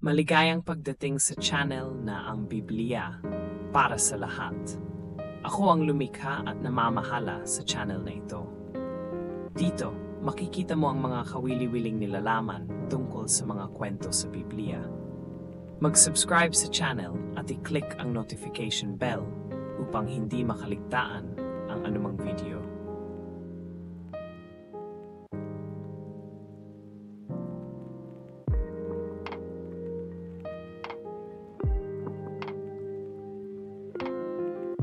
Maligayang pagdating sa channel na ang Biblia para sa lahat. Ako ang lumikha at namamahala sa channel na ito. Dito, makikita mo ang mga kawili-wiling nilalaman tungkol sa mga kwento sa Biblia. Mag-subscribe sa channel at i-click ang notification bell upang hindi makaligtaan ang anumang video.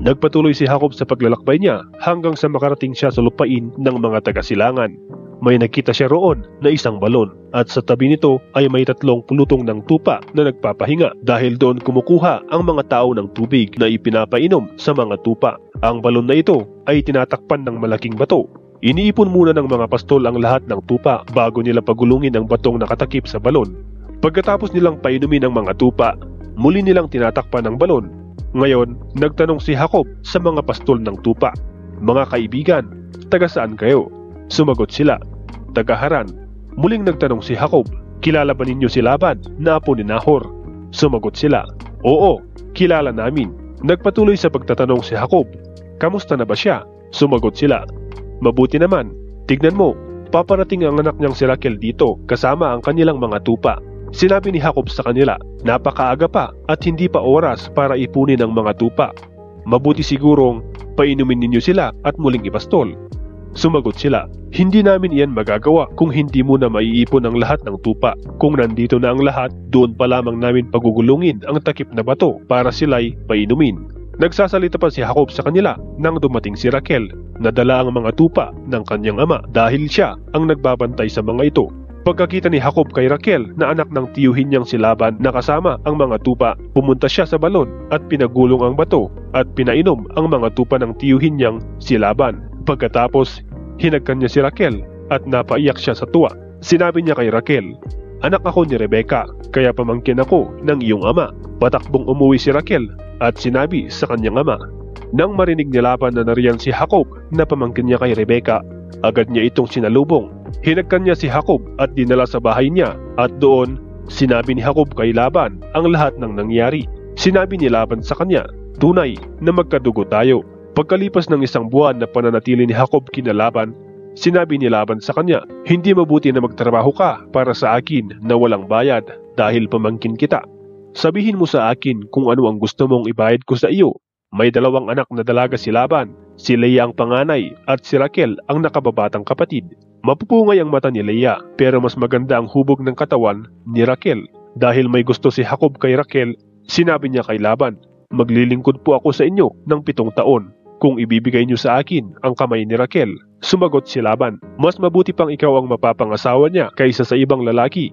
Nagpatuloy si Jacob sa paglalakbay niya hanggang sa makarating siya sa lupain ng mga taga-silangan. May nakita siya roon na isang balon at sa tabi nito ay may 3 pulutong ng tupa na nagpapahinga dahil doon kumukuha ang mga tao ng tubig na ipinapainom sa mga tupa. Ang balon na ito ay tinatakpan ng malaking bato. Iniipon muna ng mga pastol ang lahat ng tupa bago nila pagulungin ang batong nakatakip sa balon. Pagkatapos nilang painumin ang mga tupa, muli nilang tinatakpan ang balon. Ngayon, nagtanong si Jacob sa mga pastol ng tupa, "Mga kaibigan, taga saan kayo?" Sumagot sila, "Taga Haran." Muling nagtanong si Jacob, "Kilala ba ninyo si Laban na apo ni Nahor?" Sumagot sila, "Oo, kilala namin." Nagpatuloy sa pagtatanong si Jacob, "Kamusta na ba siya?" Sumagot sila, "Mabuti naman. Tignan mo, paparating ang anak niyang si Raquel dito kasama ang kanilang mga tupa." Sinabi ni Jacob sa kanila, "Napakaaga pa at hindi pa oras para ipunin ang mga tupa. Mabuti sigurong painumin ninyo sila at muling ipastol." Sumagot sila, "Hindi namin iyan magagawa kung hindi muna maiipon ang lahat ng tupa. Kung nandito na ang lahat, doon pa lamang namin pagugulungin ang takip na bato para sila'y painumin." Nagsasalita pa si Jacob sa kanila nang dumating si Raquel, nadala ang mga tupa ng kanyang ama dahil siya ang nagbabantay sa mga ito. Pagkakita ni Jacob kay Raquel na anak ng tiyuhin niyang si Laban na kasama ang mga tupa, pumunta siya sa balon at pinagulong ang bato at pinainom ang mga tupa ng tiyuhin niyang si Laban. Pagkatapos, hinagkan niya si Raquel at napaiyak siya sa tuwa. Sinabi niya kay Raquel, "Anak ako ni Rebecca, kaya pamangkin ako ng iyong ama." Patakbong umuwi si Raquel at sinabi sa kanyang ama. Nang marinig ni Laban na nariyan si Jacob na pamangkin niya kay Rebecca, agad niya itong sinalubong. Hinagkan niya si Jacob at dinala sa bahay niya at doon sinabi ni Jacob kay Laban ang lahat ng nangyari. Sinabi ni Laban sa kanya, "Tunay na magkadugo tayo." Pagkalipas ng 1 buwan na pananatili ni Jacob kina Laban, sinabi ni Laban sa kanya, "Hindi mabuti na magtrabaho ka para sa akin na walang bayad dahil pamangkin kita. Sabihin mo sa akin kung ano ang gusto mong ibayad ko sa iyo." May 2 anak na dalaga si Laban, si Leah ang panganay at si Raquel ang nakababatang kapatid. Mapupungay ang mata ni Leah pero mas maganda ang hubog ng katawan ni Raquel. Dahil may gusto si Jacob kay Raquel, sinabi niya kay Laban, "Maglilingkod po ako sa inyo ng 7 taon kung ibibigay niyo sa akin ang kamay ni Raquel." Sumagot si Laban, "Mas mabuti pang ikaw ang mapapangasawa niya kaysa sa ibang lalaki.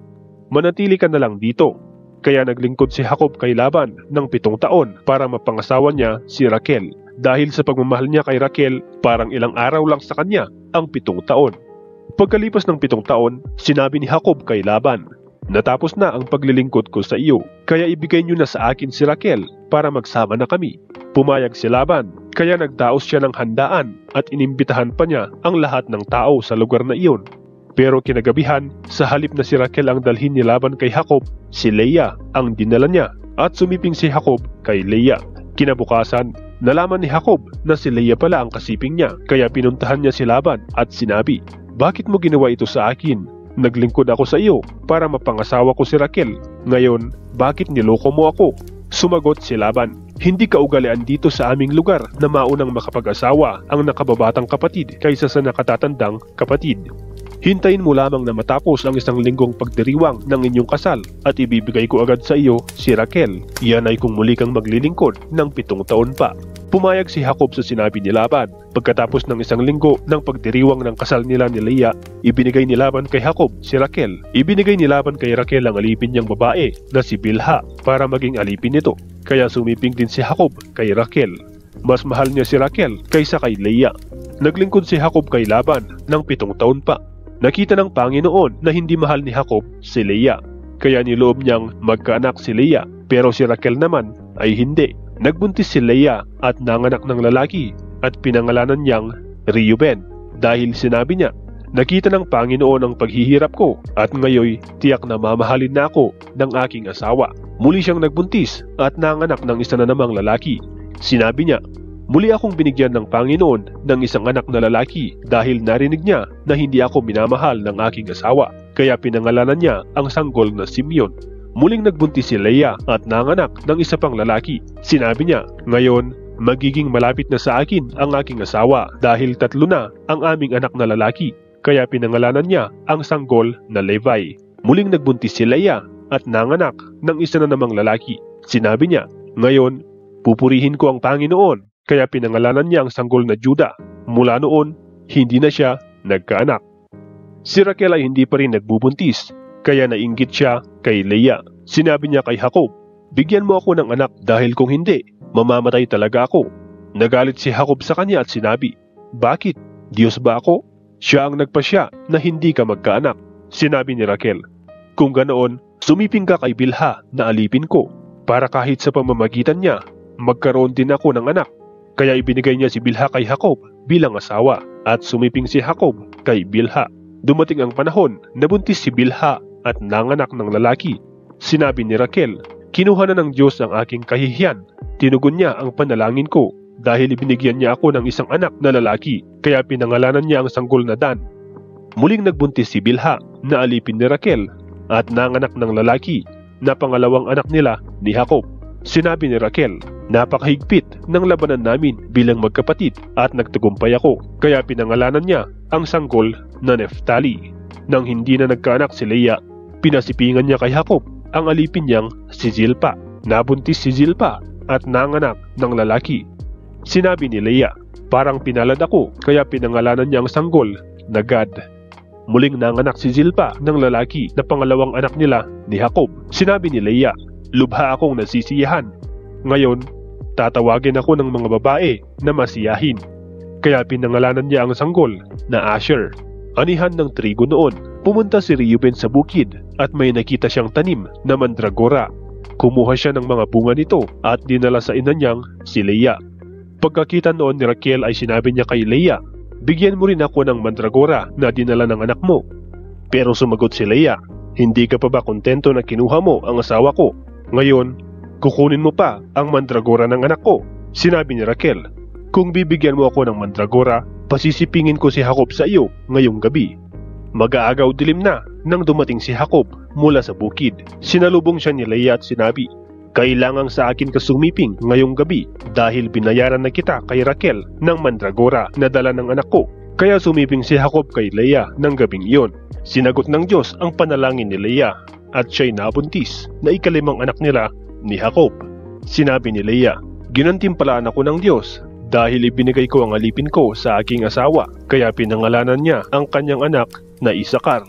Manatili ka na lang dito." Kaya naglingkod si Jacob kay Laban ng 7 taon para mapangasawa niya si Raquel. Dahil sa pagmamahal niya kay Raquel, parang ilang araw lang sa kanya ang 7 taon. Pagkalipas ng 7 taon, sinabi ni Jacob kay Laban, "Natapos na ang paglilingkod ko sa iyo, kaya ibigay niyo na sa akin si Raquel para magsama na kami." Pumayag si Laban, kaya nagdaos siya ng handaan at inimbitahan pa niya ang lahat ng tao sa lugar na iyon. Pero kinagabihan, sa halip na si Raquel ang dalhin ni Laban kay Jacob, si Leah ang dinala niya at sumiping si Jacob kay Leah. Kinabukasan, nalaman ni Jacob na si Leah pala ang kasiping niya, kaya pinuntahan niya si Laban at sinabi, "Bakit mo ginawa ito sa akin? Naglingkod ako sa iyo para mapangasawa ko si Raquel. Ngayon, bakit niloko mo ako?" Sumagot si Laban, "Hindi kaugalian dito sa aming lugar na maunang makapag-asawa ang nakababatang kapatid kaysa sa nakatatandang kapatid. Hintayin mo lamang na matapos ang 1 linggong pagdiriwang ng inyong kasal at ibibigay ko agad sa iyo si Raquel. Iyan ay kung muli kang maglilingkod ng 7 taon pa." Pumayag si Jacob sa sinabi ni Laban. Pagkatapos ng 1 linggo ng pagdiriwang ng kasal nila ni Leah, ibinigay ni Laban kay Jacob si Raquel. Ibinigay ni Laban kay Raquel ang alipin niyang babae na si Bilha para maging alipin nito. Kaya sumiping din si Jacob kay Raquel. Mas mahal niya si Raquel kaysa kay Leah. Naglingkod si Jacob kay Laban ng 7 taon pa. Nakita ng Panginoon na hindi mahal ni Jacob si Leah, kaya niloob niyang magkaanak si Leah, pero si Raquel naman ay hindi. Nagbuntis si Leah at nanganak ng lalaki at pinangalanan niyang Reuben dahil sinabi niya, Nakita ng Panginoon ang paghihirap ko at ngayoy tiyak na mamahalin na ako ng aking asawa. Muli siyang nagbuntis at nanganak ng isa na namang lalaki. Sinabi niya, muli akong binigyan ng Panginoon ng isang anak na lalaki dahil narinig niya na hindi ako minamahal ng aking asawa. Kaya pinangalanan niya ang sanggol na Simeon. Muling nagbuntis si Leah at nanganak ng isa pang lalaki. Sinabi niya, ngayon magiging malapit na sa akin ang aking asawa dahil 3 na ang aming anak na lalaki. Kaya pinangalanan niya ang sanggol na Levi. Muling nagbuntis si Leah at nanganak ng isa na namang lalaki. Sinabi niya, ngayon, pupurihin ko ang Panginoon. Kaya pinangalanan niya ang sanggol na Judah. Mula noon, hindi na siya nagkaanak. Si Raquel ay hindi pa rin nagbubuntis, kaya nainggit siya kay Leah. Sinabi niya kay Jacob, bigyan mo ako ng anak dahil kung hindi, mamamatay talaga ako. Nagalit si Jacob sa kanya at sinabi, bakit? Diyos ba ako? Siya ang nagpasya na hindi ka magkaanak. Sinabi ni Raquel, kung ganoon, sumiping ka kay Bilha na alipin ko, para kahit sa pamamagitan niya, magkaroon din ako ng anak. Kaya ibinigay niya si Bilha kay Jacob bilang asawa at sumiping si Jacob kay Bilha. Dumating ang panahon na buntis si Bilha at nanganak ng lalaki. Sinabi ni Raquel, kinuha na ng Diyos ang aking kahihiyan. Tinugon niya ang panalangin ko dahil ibinigyan niya ako ng isang anak na lalaki, kaya pinangalanan niya ang sanggol na Dan. Muling nagbuntis si Bilha na alipin ni Raquel at nanganak ng lalaki na pangalawang anak nila ni Jacob. Sinabi ni Raquel, napakahigpit ng labanan namin bilang magkapatid at nagtagumpay ako, kaya pinangalanan niya ang sanggol na Neftali. Nang hindi na nagkaanak si Leah, pinasipingan niya kay Jacob ang alipin niyang si Zilpa. Nabuntis si Zilpa at nanganak ng lalaki. Sinabi ni Leah, parang pinalad ako, kaya pinangalanan niya ang sanggol na Gad. Muling nanganak si Zilpa ng lalaki na pangalawang anak nila ni Jacob. Sinabi ni Leah, lubha akong nasisiyahan. Ngayon, tatawagin ako ng mga babae na masiyahin. Kaya pinangalanan niya ang sanggol na Asher. Anihan ng trigo noon, pumunta si Reuben sa bukid at may nakita siyang tanim na mandragora. Kumuha siya ng mga bunga nito at dinala sa ina niyang si Leah. Pagkakita noon ni Raquel ay sinabi niya kay Leah, bigyan mo rin ako ng mandragora na dinala ng anak mo. Pero sumagot si Leah, hindi ka pa ba kontento na kinuha mo ang asawa ko? Ngayon, kukunin mo pa ang mandragora ng anak ko. Sinabi ni Raquel, kung bibigyan mo ako ng mandragora, pasisipingin ko si Jacob sa iyo ngayong gabi. Mag-aagaw dilim na nang dumating si Jacob mula sa bukid. Sinalubong siya ni Leah at sinabi, kailangang sa akin ka sumiping ngayong gabi dahil binayaran na kita kay Raquel ng mandragora na dala ng anak ko. Kaya sumiping si Jacob kay Leah ng gabing iyon. Sinagot ng Diyos ang panalangin ni Leah at siya'y nabuntis na ikalimang anak nila ni Jacob. Sinabi ni Leah, ginantimpalaan ako ng Diyos dahil ibinigay ko ang alipin ko sa aking asawa, kaya pinangalanan niya ang kanyang anak na Isakar.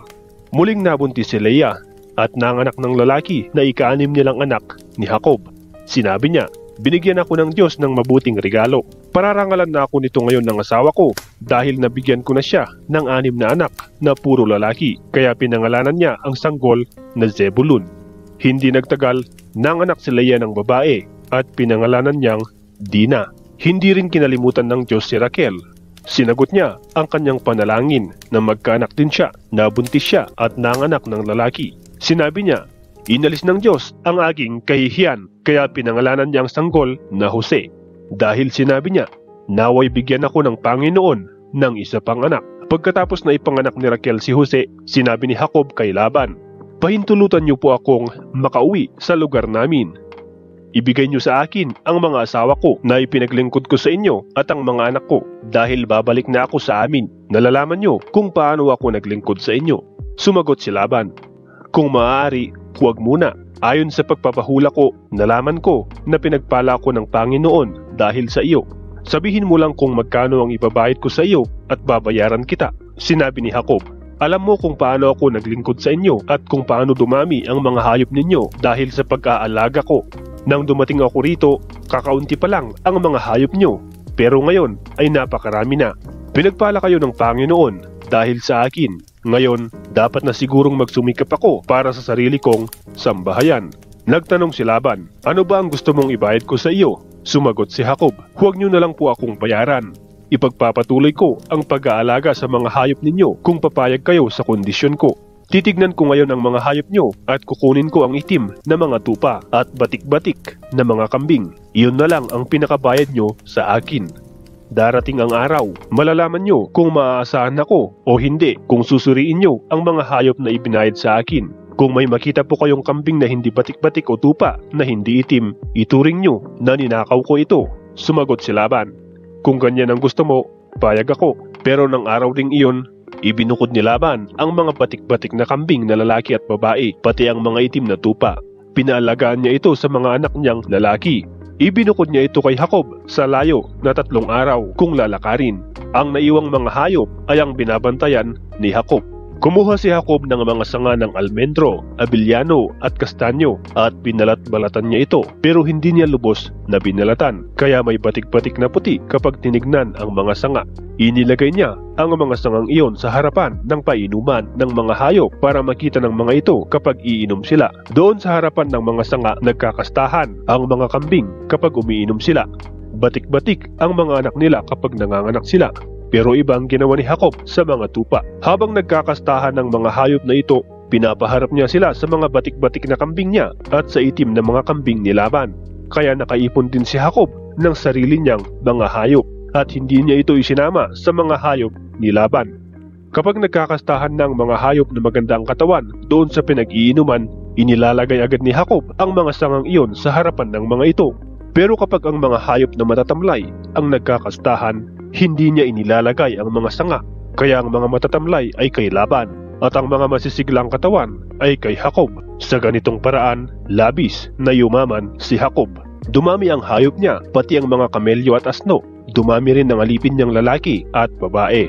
Muling nabuntis si Leah at nanganak ng lalaki na ika-6 nilang anak ni Jacob. Sinabi niya, binigyan ako ng Diyos ng mabuting regalo. Pararangalan na ako nito ngayon ng asawa ko dahil nabigyan ko na siya ng 6 na anak na puro lalaki, kaya pinangalanan niya ang sanggol na Zebulun. Hindi nagtagal, nanganak si Leah ng babae at pinangalanan niyang Dina. Hindi rin kinalimutan ng Diyos si Raquel. Sinagot niya ang kanyang panalangin na magkaanak din siya, nabuntis siya at nanganak ng lalaki. Sinabi niya, inalis ng Diyos ang aking kahihiyan, kaya pinangalanan niya ang sanggol na Jose. Dahil sinabi niya, naway bigyan ako ng Panginoon ng isa pang anak. Pagkatapos na ipanganak ni Raquel si Jose, sinabi ni Jacob kay Laban, pahintulutan niyo po akong makauwi sa lugar namin. Ibigay niyo sa akin ang mga asawa ko na ipinaglingkod ko sa inyo at ang mga anak ko dahil babalik na ako sa amin. Nalalaman niyo kung paano ako naglingkod sa inyo. Sumagot si Laban, kung maaari, huwag muna. Ayon sa pagpapahula ko, nalaman ko na pinagpala ko ng Panginoon dahil sa iyo. Sabihin mo lang kung magkano ang ibabayad ko sa iyo at babayaran kita. Sinabi ni Jacob, alam mo kung paano ako naglingkod sa inyo at kung paano dumami ang mga hayop ninyo dahil sa pag-aalaga ko. Nang dumating ako rito, kakaunti pa lang ang mga hayop nyo, pero ngayon ay napakarami na. Pinagpala kayo ng Panginoon dahil sa akin. Ngayon, dapat na sigurong magsumikap ako para sa sarili kong sambahayan. Nagtanong si Laban, ano ba ang gusto mong ibayad ko sa iyo? Sumagot si Jacob, huwag niyo na lang po akong bayaran. Ipagpapatuloy ko ang pag-aalaga sa mga hayop ninyo kung papayag kayo sa kondisyon ko. Titignan ko ngayon ang mga hayop nyo at kukunin ko ang itim na mga tupa at batik-batik na mga kambing. Iyon na lang ang pinakabayad nyo sa akin. Darating ang araw, malalaman nyo kung maaasahan ako o hindi kung susuriin nyo ang mga hayop na ibinayad sa akin. Kung may makita po kayong kambing na hindi batik-batik o tupa na hindi itim, ituring nyo na ninakaw ko ito. Sumagot si Laban. Kung ganyan ang gusto mo, payag ako. Pero ng araw ding iyon, ibinukod ni Laban ang mga batik-batik na kambing na lalaki at babae, pati ang mga itim na tupa. Pinaalagaan niya ito sa mga anak niyang lalaki. Ibinukod niya ito kay Jacob sa layo na 3 araw kung lalakarin. Ang naiwang mga hayop ay ang binabantayan ni Jacob. Kumuha si Jacob ng mga sanga ng almendro, abelyano at kastanyo at binalat-balatan niya ito, pero hindi niya lubos na binalatan, kaya may batik-batik na puti kapag tinignan ang mga sanga. Inilagay niya ang mga sangang iyon sa harapan ng painuman ng mga hayop para makita ng mga ito kapag iinom sila. Doon sa harapan ng mga sanga nagkakastahan ang mga kambing kapag umiinom sila. Batik-batik ang mga anak nila kapag nanganganak sila. Pero iba ang ginawa ni Jacob sa mga tupa. Habang nagkakastahan ng mga hayop na ito, pinapaharap niya sila sa mga batik-batik na kambing niya at sa itim na mga kambing ni Laban. Kaya nakaipon din si Jacob ng sarili niyang mga hayop at hindi niya ito isinama sa mga hayop ni Laban. Kapag nagkakastahan ng mga hayop na maganda ang katawan doon sa pinag-iinuman, inilalagay agad ni Jacob ang mga sangang iyon sa harapan ng mga ito. Pero kapag ang mga hayop na matatamlay ang nagkakastahan, hindi niya inilalagay ang mga sanga, kaya ang mga matatamlay ay kay Laban at ang mga masisiglang katawan ay kay Jacob. Sa ganitong paraan, labis na yumaman si Jacob. Dumami ang hayop niya, pati ang mga kamelyo at asno. Dumami rin ang alipin niyang lalaki at babae.